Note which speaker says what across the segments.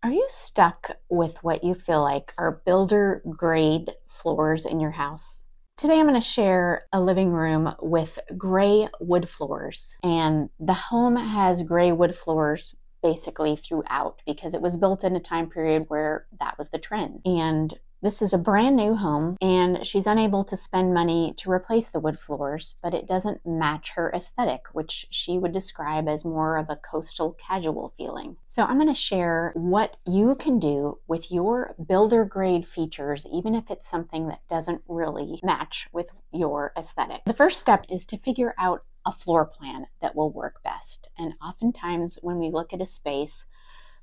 Speaker 1: Are you stuck with what you feel like are builder grade floors in your house? Today I'm going to share a living room with gray wood floors, and the home has gray wood floors basically throughout because it was built in a time period where that was the trend. And this is a brand new home, and she's unable to spend money to replace the wood floors, but it doesn't match her aesthetic, which she would describe as more of a coastal casual feeling. So I'm going to share what you can do with your builder grade features, even if it's something that doesn't really match with your aesthetic. The first step is to figure out a floor plan that will work best. And oftentimes when we look at a space,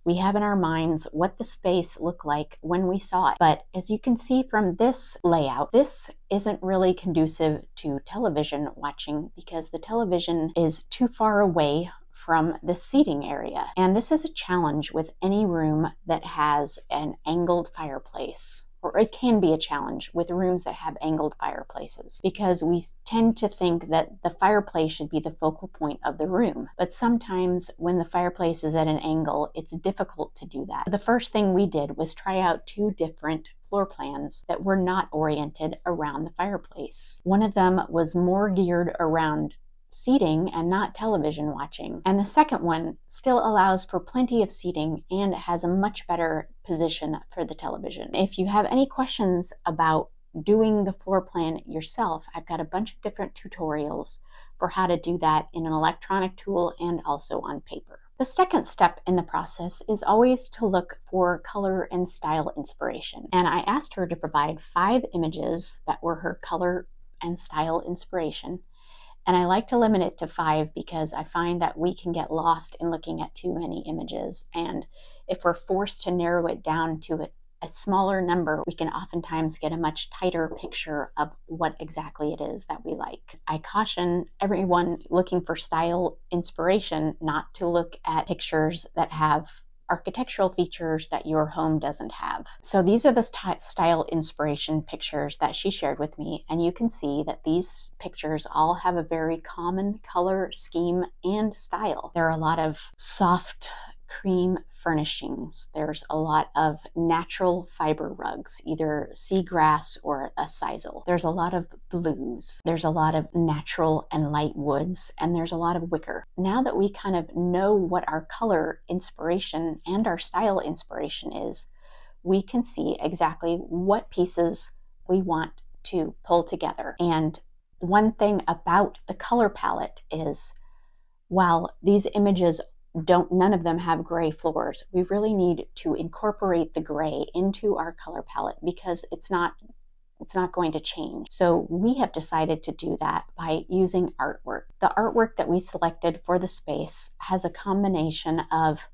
Speaker 1: we have in our minds what the space looked like when we saw it. But as you can see from this layout, this isn't really conducive to television watching because the television is too far away from the seating area. And this is a challenge with any room that has an angled fireplace. Or it can be a challenge with rooms that have angled fireplaces because we tend to think that the fireplace should be the focal point of the room. But sometimes when the fireplace is at an angle, it's difficult to do that. The first thing we did was try out two different floor plans that were not oriented around the fireplace. One of them was more geared around seating and not television watching. And the second one still allows for plenty of seating and has a much better position for the television. If you have any questions about doing the floor plan yourself, I've got a bunch of different tutorials for how to do that in an electronic tool and also on paper. The second step in the process is always to look for color and style inspiration. And I asked her to provide 5 images that were her color and style inspiration. And I like to limit it to 5 because I find that we can get lost in looking at too many images. And if we're forced to narrow it down to a smaller number, we can oftentimes get a much tighter picture of what exactly it is that we like. I caution everyone looking for style inspiration not to look at pictures that have architectural features that your home doesn't have. So these are the style inspiration pictures that she shared with me, and you can see that these pictures all have a very common color scheme and style. There are a lot of soft cream furnishings. There's a lot of natural fiber rugs, either seagrass or a sisal. There's a lot of blues. There's a lot of natural and light woods, and there's a lot of wicker. Now that we kind of know what our color inspiration and our style inspiration is, we can see exactly what pieces we want to pull together. And one thing about the color palette is, while these images none of them have gray floors, we really need to incorporate the gray into our color palette because it's not going to change. So we have decided to do that by using artwork. The artwork that we selected for the space has a combination of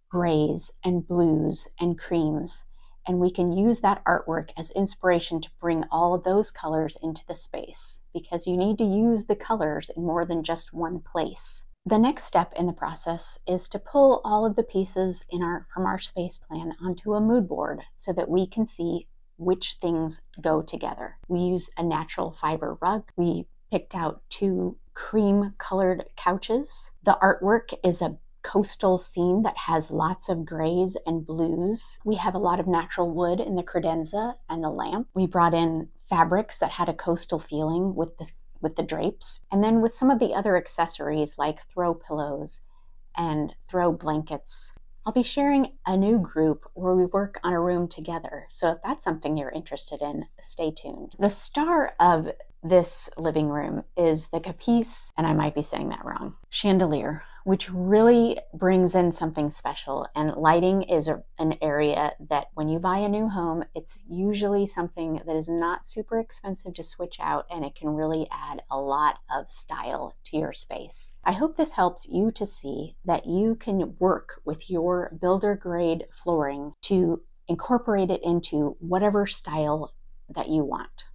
Speaker 1: grays and blues and creams, and we can use that artwork as inspiration to bring all of those colors into the space because you need to use the colors in more than just one place. The next step in the process is to pull all of the pieces from our space plan onto a mood board so that we can see which things go together. We use a natural fiber rug. We picked out 2 cream colored couches. The artwork is a coastal scene that has lots of grays and blues. We have a lot of natural wood in the credenza and the lamp. We brought in fabrics that had a coastal feeling with the drapes. And then with some of the other accessories like throw pillows and throw blankets. I'll be sharing a new group where we work on a room together. So if that's something you're interested in, stay tuned. The star of this living room is the capice, and I might be saying that wrong, chandelier, which really brings in something special. And lighting is an area that when you buy a new home, it's usually something that is not super expensive to switch out, and it can really add a lot of style to your space. I hope this helps you to see that you can work with your builder grade flooring to incorporate it into whatever style that you want.